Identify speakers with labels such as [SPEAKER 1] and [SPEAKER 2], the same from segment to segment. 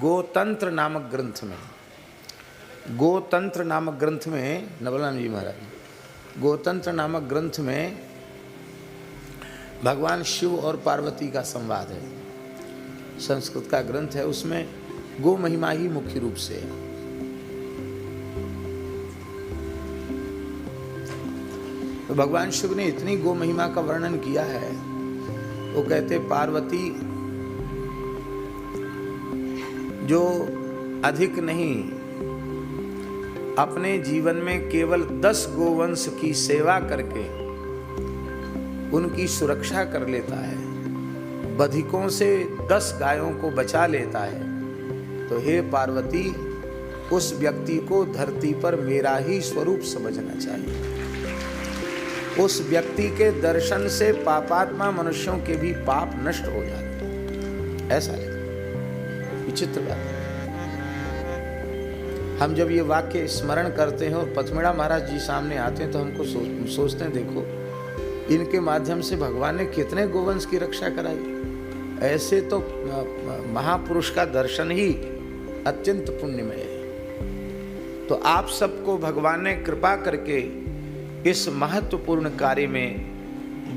[SPEAKER 1] गोतंत्र नामक ग्रंथ में नवलराम जी महाराज गोतंत्र नामक ग्रंथ में भगवान शिव और पार्वती का संवाद है। संस्कृत का ग्रंथ है, उसमें गो महिमा ही मुख्य रूप से है। तो भगवान शिव ने इतनी गो महिमा का वर्णन किया है, वो कहते पार्वती जो अधिक नहीं अपने जीवन में केवल 10 गोवंश की सेवा करके उनकी सुरक्षा कर लेता है, बधिकों से 10 गायों को बचा लेता है, तो हे पार्वती उस व्यक्ति को धरती पर मेरा ही स्वरूप समझना चाहिए। उस व्यक्ति के दर्शन से पापात्मा मनुष्यों के भी पाप नष्ट हो जाते हैं। ऐसा है, विचित्र बात है। हम जब ये वाक्य स्मरण करते हैं और पथमेड़ा महाराज जी सामने आते हैं तो हमको सोचते हैं, देखो इनके माध्यम से भगवान ने कितने गोवंश की रक्षा कराई। ऐसे तो महापुरुष का दर्शन ही अत्यंत पुण्यमय है। तो आप सबको भगवान ने कृपा करके इस महत्वपूर्ण कार्य में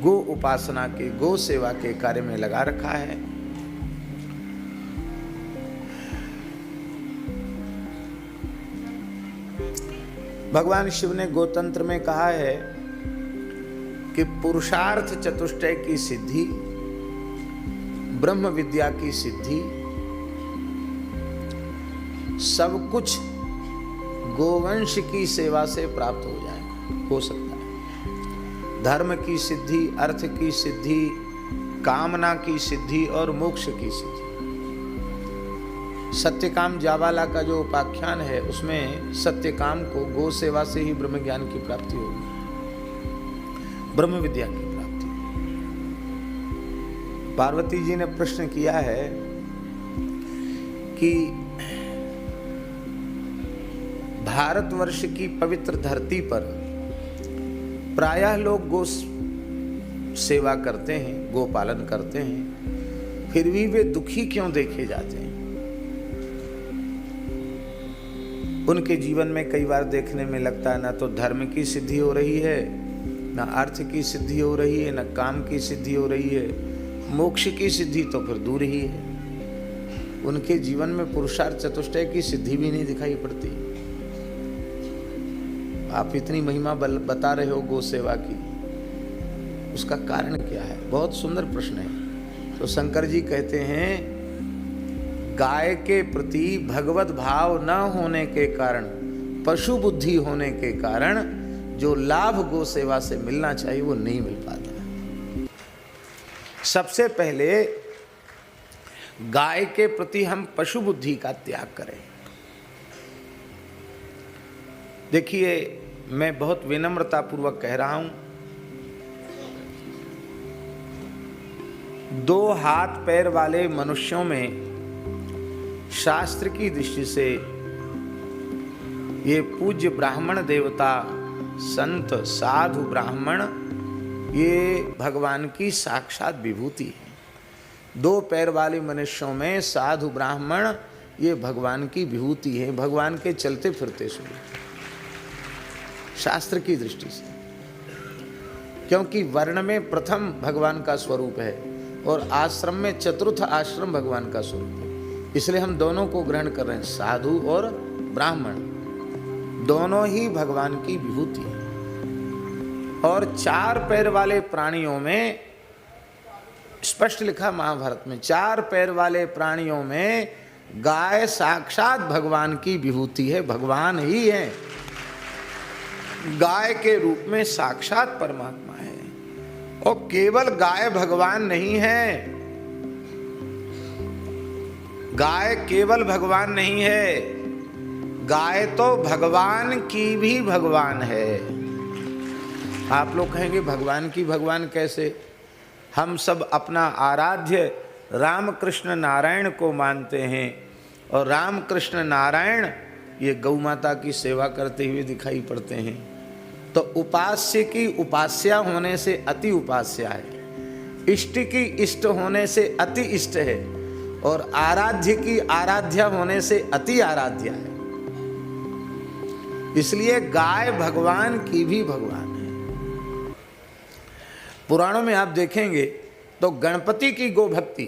[SPEAKER 1] गो उपासना के, गो सेवा के कार्य में लगा रखा है। भगवान शिव ने गोतंत्र में कहा है कि पुरुषार्थ चतुष्टय की सिद्धि, ब्रह्म विद्या की सिद्धि, सब कुछ गोवंश की सेवा से प्राप्त हो जाएगा, हो सकता है। धर्म की सिद्धि, अर्थ की सिद्धि, कामना की सिद्धि और मोक्ष की सिद्धि। सत्यकाम जाबाला का जो उपाख्यान है उसमें सत्यकाम को गो सेवा से ही ब्रह्म ज्ञान की प्राप्ति होगी, ब्रह्म विद्या की प्राप्ति। पार्वती जी ने प्रश्न किया है कि भारतवर्ष की पवित्र धरती पर प्रायः लोग गो सेवा करते हैं, गो पालन करते हैं, फिर भी वे दुखी क्यों देखे जाते हैं। उनके जीवन में कई बार देखने में लगता है ना तो धर्म की सिद्धि हो रही है, ना अर्थ की सिद्धि हो रही है, ना काम की सिद्धि हो रही है, मोक्ष की सिद्धि तो फिर दूर ही है। उनके जीवन में पुरुषार्थ चतुष्टय की सिद्धि भी नहीं दिखाई पड़ती। आप इतनी महिमा बता रहे हो गो सेवा की, उसका कारण क्या है? बहुत सुंदर प्रश्न है। तो शंकर जी कहते हैं, गाय के प्रति भगवत भाव न होने के कारण, पशु बुद्धि होने के कारण जो लाभ गो सेवा से मिलना चाहिए वो नहीं मिल पाता। सबसे पहले गाय के प्रति हम पशु बुद्धि का त्याग करें। देखिए, मैं बहुत विनम्रता पूर्वक कह रहा हूं, 2 हाथ पैर वाले मनुष्यों में शास्त्र की दृष्टि से ये पूज्य ब्राह्मण देवता, संत, साधु, ब्राह्मण, ये भगवान की साक्षात विभूति है। 2 पैर वाले मनुष्यों में साधु ब्राह्मण ये भगवान की विभूति है, भगवान के चलते फिरते स्वरूप शास्त्र की दृष्टि से। क्योंकि वर्ण में प्रथम भगवान का स्वरूप है और आश्रम में चतुर्थ आश्रम भगवान का स्वरूप है, इसलिए हम दोनों को ग्रहण कर रहे हैं। साधु और ब्राह्मण दोनों ही भगवान की विभूति है। और 4 पैर वाले प्राणियों में स्पष्ट लिखा महाभारत में, 4 पैर वाले प्राणियों में गाय साक्षात भगवान की विभूति है, भगवान ही है। गाय के रूप में साक्षात परमात्मा है। और केवल गाय भगवान नहीं है, गाय केवल भगवान नहीं है, गाय तो भगवान की भी भगवान है। आप लोग कहेंगे भगवान की भगवान कैसे? हम सब अपना आराध्य रामकृष्ण नारायण को मानते हैं और रामकृष्ण नारायण ये गौ माता की सेवा करते हुए दिखाई पड़ते हैं। तो उपास्य की उपास्या होने से अति उपास्या है, इष्ट की इष्ट होने से अति इष्ट है। और आराध्य की आराध्या होने से अति आराध्या है। इसलिए गाय भगवान की भी भगवान है। पुराणों में आप देखेंगे तो गणपति की गो भक्ति,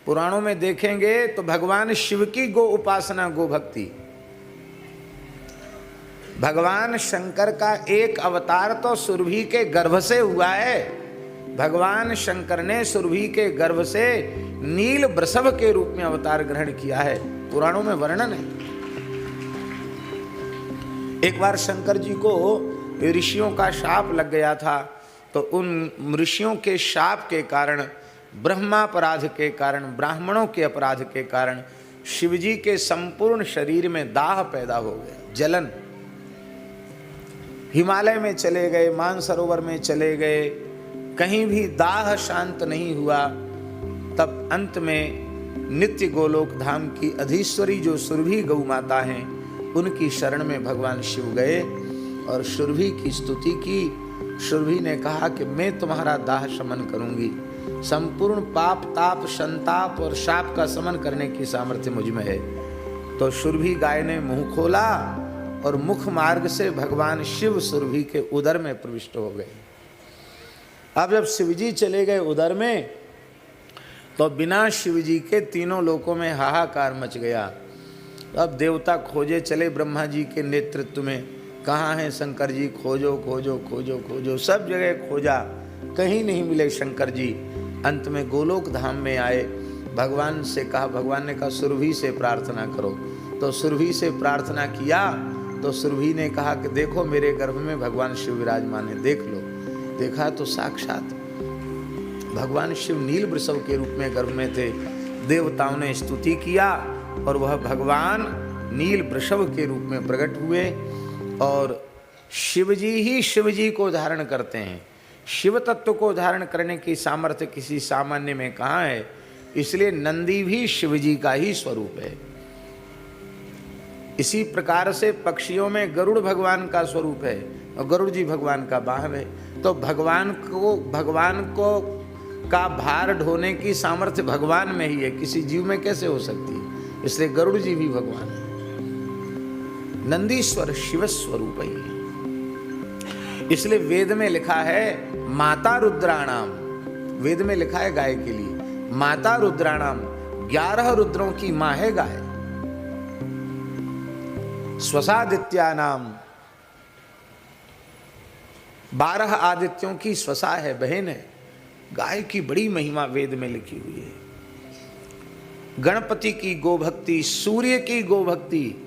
[SPEAKER 1] पुराणों में देखेंगे तो भगवान शिव की गो उपासना, गो भक्ति। भगवान शंकर का एक अवतार तो सुरभि के गर्भ से हुआ है। भगवान शंकर ने सुरभि के गर्भ से नील वृषभ के रूप में अवतार ग्रहण किया है, पुराणों में वर्णन है। एक बार शंकर जी को ऋषियों का शाप लग गया था, तो उन ऋषियों के शाप के कारण, ब्रह्मापराध के कारण, ब्राह्मणों के अपराध के कारण शिवजी के संपूर्ण शरीर में दाह पैदा हो गया, जलन। हिमालय में चले गए, मानसरोवर में चले गए, कहीं भी दाह शांत नहीं हुआ। तब अंत में नित्य गोलोक धाम की अधीश्वरी जो सुरभि गौ माता हैं, उनकी शरण में भगवान शिव गए और सुरभि की स्तुति की। सुरभि ने कहा कि मैं तुम्हारा दाह शमन करूंगी, संपूर्ण पाप ताप संताप और शाप का शमन करने की सामर्थ्य मुझ में है। तो सुरभि गाय ने मुंह खोला और मुख मार्ग से भगवान शिव सुरभि के उदर में प्रविष्ट हो गए। अब जब शिवजी चले गए उदर में, तो बिना शिवजी के तीनों लोकों में हाहाकार मच गया। अब देवता खोजे चले ब्रह्मा जी के नेतृत्व में, कहाँ हैं शंकर जी, खोजो खोजो खोजो खोजो, सब जगह खोजा, कहीं नहीं मिले शंकर जी। अंत में गोलोक धाम में आए, भगवान से कहा, भगवान ने कहा सुरभि से प्रार्थना करो। तो सुरभि से प्रार्थना किया तो सुरभि ने कहा कि देखो मेरे गर्भ में भगवान शिव विराजमान है, देख लो। देखा तो साक्षात भगवान शिव नील वृषभ के रूप में गर्भ में थे। देवताओं ने स्तुति किया और वह भगवान नील वृषभ के रूप में प्रकट हुए। और शिवजी ही शिवजी को धारण करते हैं। शिव तत्व को धारण करने की सामर्थ्य किसी सामान्य में कहाँ है, इसलिए नंदी भी शिवजी का ही स्वरूप है। इसी प्रकार से पक्षियों में गरुड़ भगवान का स्वरूप है और गरुड़ जी भगवान का वाहन है। तो भगवान को का भार ढोने की सामर्थ्य भगवान में ही है, किसी जीव में कैसे हो सकती है। इसलिए गरुड़ जी भी भगवान है। नंदीश्वर शिव स्वरूप ही है। इसलिए वेद में लिखा है माता रुद्राणाम, वेद में लिखा है गाय के लिए माता रुद्राणाम, 11 रुद्रों की मां है गाय। स्वसादित्या नाम, 12 आदित्यों की स्वसा है, बहन है। गाय की बड़ी महिमा वेद में लिखी हुई है। गणपति की गोभक्ति, सूर्य की गोभक्ति,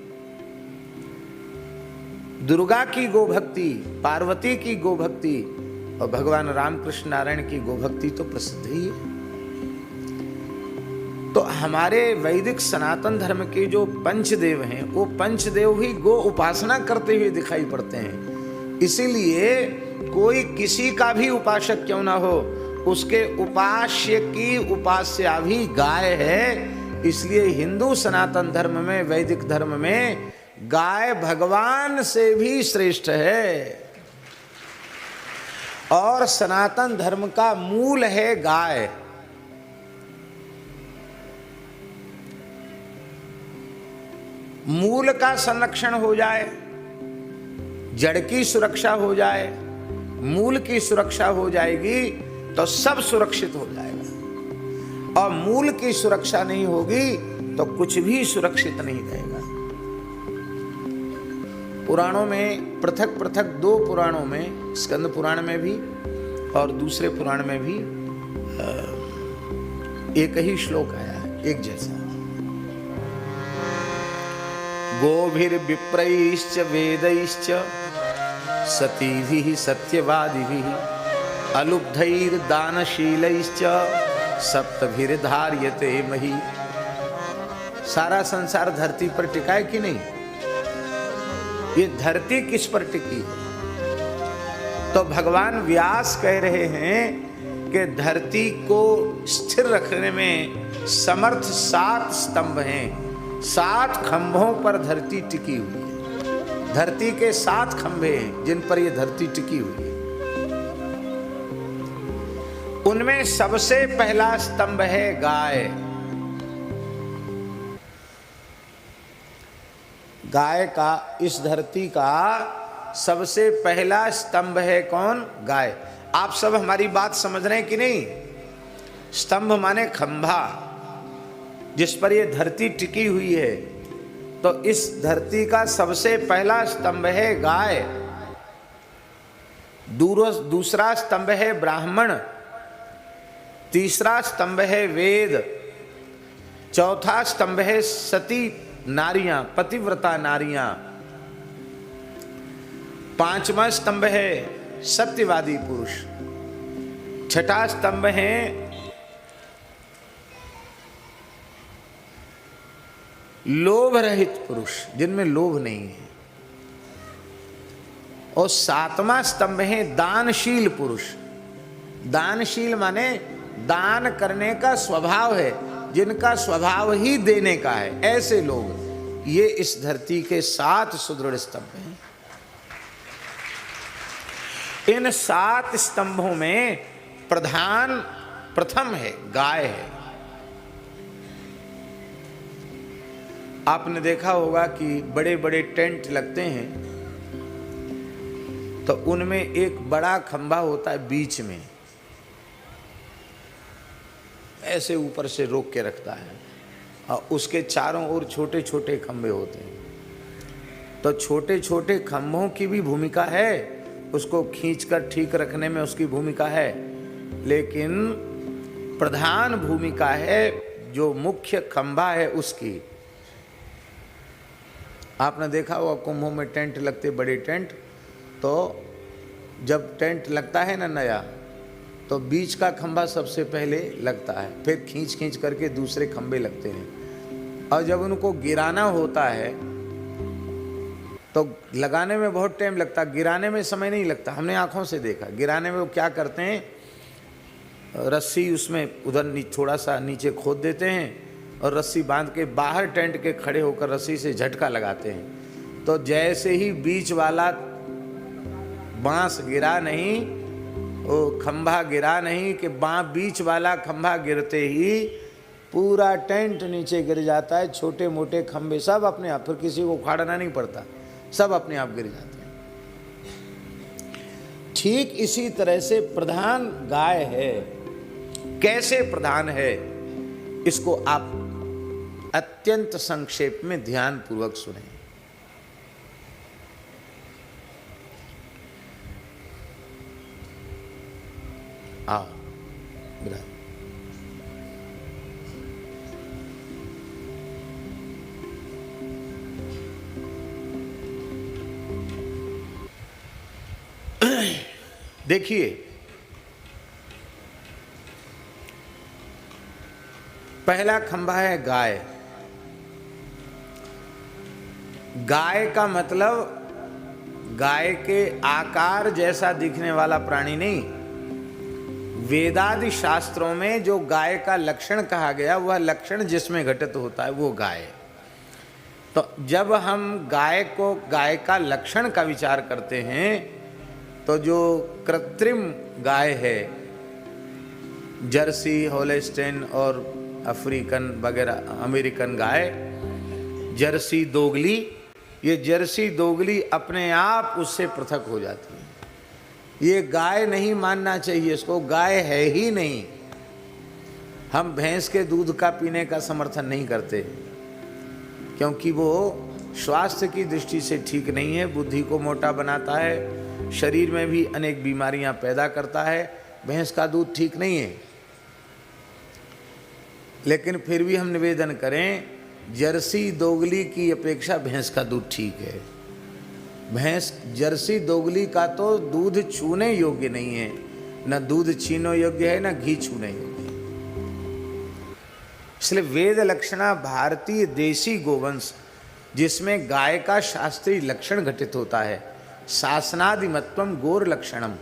[SPEAKER 1] दुर्गा की गोभक्ति, पार्वती की गोभक्ति और भगवान रामकृष्ण नारायण की गोभक्ति तो प्रसिद्ध ही है। तो हमारे वैदिक सनातन धर्म के जो पंचदेव हैं, वो पंचदेव ही गो उपासना करते हुए दिखाई पड़ते हैं। इसीलिए कोई किसी का भी उपासक क्यों ना हो, उसके उपास्य की उपास्या भी गाय है। इसलिए हिंदू सनातन धर्म में, वैदिक धर्म में गाय भगवान से भी श्रेष्ठ है। और सनातन धर्म का मूल है गाय। मूल का संरक्षण हो जाए, जड़ की सुरक्षा हो जाए, मूल की सुरक्षा हो जाएगी तो सब सुरक्षित हो जाएगा। और मूल की सुरक्षा नहीं होगी तो कुछ भी सुरक्षित नहीं रहेगा। पुराणों में पृथक पृथक 2 पुराणों में, स्कंद पुराण में भी और दूसरे पुराण में भी एक ही श्लोक आया है, एक जैसा। गोभिर्विप्रैश्च वेदैश्च सतीभिः सत्यवादिभिः अलुब्धैर्दानशीलैश्च सप्तभिर्धार्यते मही। सारा संसार धरती पर टिका है कि नहीं? ये धरती किस पर टिकी है? तो भगवान व्यास कह रहे हैं कि धरती को स्थिर रखने में समर्थ 7 स्तंभ हैं। 7 खंभों पर धरती टिकी हुई है। धरती के 7 खंभे हैं जिन पर यह धरती टिकी हुई है। उनमें सबसे पहला स्तंभ है गाय। गाय का, इस धरती का सबसे पहला स्तंभ है कौन? गाय। आप सब हमारी बात समझ रहे हैं कि नहीं? स्तंभ माने खंभा, जिस पर ये धरती टिकी हुई है। तो इस धरती का सबसे पहला स्तंभ है गाय, दूसरा स्तंभ है ब्राह्मण, तीसरा स्तंभ है वेद, चौथा स्तंभ है सती नारियां, पतिव्रता नारियां, पांचवा स्तंभ है सत्यवादी पुरुष, छठा स्तंभ है लोभ रहित पुरुष, जिनमें लोभ नहीं है, और सातवां स्तंभ है दानशील पुरुष। दानशील माने दान करने का स्वभाव है, जिनका स्वभाव ही देने का है, ऐसे लोग। ये इस धरती के 7 सुदृढ़ स्तंभ हैं। इन 7 स्तंभों में प्रथम है गाय है। आपने देखा होगा कि बड़े बड़े टेंट लगते हैं तो उनमें एक बड़ा खंभा होता है बीच में, ऐसे ऊपर से रोक के रखता है, और उसके चारों ओर छोटे छोटे खंभे होते हैं। तो छोटे छोटे खंभों की भी भूमिका है, उसको खींचकर ठीक रखने में उसकी भूमिका है, लेकिन प्रधान भूमिका है जो मुख्य खंभा है उसकी। आपने देखा होगा कुंभों में टेंट लगते, बड़े टेंट, तो जब टेंट लगता है ना नया, तो बीच का खंभा सबसे पहले लगता है, फिर खींच खींच करके दूसरे खंभे लगते हैं। और जब उनको गिराना होता है तो लगाने में बहुत टाइम लगता है, गिराने में समय नहीं लगता। हमने आंखों से देखा, गिराने में वो क्या करते हैं, रस्सी उसमें उधर थोड़ा सा नीचे खोद देते हैं और रस्सी बांध के बाहर टेंट के खड़े होकर रस्सी से झटका लगाते हैं। तो जैसे ही बीच वाला बांस गिरा नहीं, वो खंभा गिरा नहीं, कि बीच वाला खंभा गिरते ही पूरा टेंट नीचे गिर जाता है। छोटे मोटे खंभे सब अपने आप, फिर किसी को उखाड़ना नहीं पड़ता, सब अपने आप गिर जाते हैं। ठीक इसी तरह से प्रधान गाय है। कैसे प्रधान है, इसको आप अत्यंत संक्षेप में ध्यान पूर्वक सुने। आओ बिराज। देखिए, पहला खंभा है गाय। गाय का मतलब गाय के आकार जैसा दिखने वाला प्राणी नहीं। वेदादि शास्त्रों में जो गाय का लक्षण कहा गया, वह लक्षण जिसमें घटित होता है वो गाय। तो जब हम गाय का लक्षण का विचार करते हैं, तो जो कृत्रिम गाय है, जर्सी, होल्स्टीन और अफ्रीकन वगैरह, अमेरिकन गाय, जर्सी दोगली, ये जर्सी दोगली अपने आप उससे पृथक हो जाती है। ये गाय नहीं मानना चाहिए, इसको गाय है ही नहीं। हम भैंस के दूध का पीने का समर्थन नहीं करते, क्योंकि वो स्वास्थ्य की दृष्टि से ठीक नहीं है, बुद्धि को मोटा बनाता है, शरीर में भी अनेक बीमारियां पैदा करता है। भैंस का दूध ठीक नहीं है, लेकिन फिर भी हम निवेदन करें, जर्सी दोगली की अपेक्षा भैंस का दूध ठीक है। भैंस जर्सी दोगली का तो दूध छूने योग्य नहीं है, न दूध छीनो योग्य है, न घी छूने योग्य है। इसलिए वेद लक्षणा भारतीय देसी गोवंश, जिसमें गाय का शास्त्रीय लक्षण घटित होता है, शासनादिमत्वम गोर लक्षणम।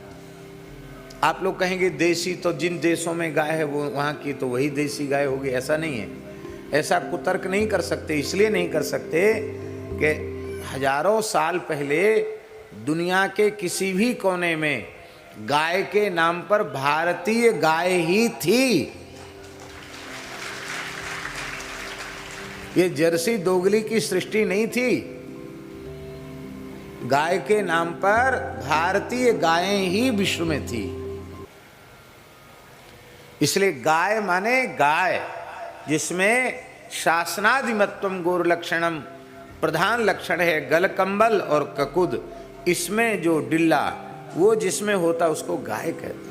[SPEAKER 1] आप लोग कहेंगे देसी, तो जिन देशों में गाय है वो वहाँ की तो वही देसी गाय होगी, ऐसा नहीं है। ऐसा कुतर्क नहीं कर सकते, इसलिए नहीं कर सकते कि हजारों साल पहले दुनिया के किसी भी कोने में गाय के नाम पर भारतीय गाय ही थी। ये जर्सी दोगली की सृष्टि नहीं थी। गाय के नाम पर भारतीय गायें ही विश्व में थी। इसलिए गाय माने गाय, जिसमें शासनादिमत्वम गौर लक्षणम, प्रधान लक्षण है गलकंबल और ककुद। इसमें जो डिल्ला वो जिसमें होता उसको गाय कहते।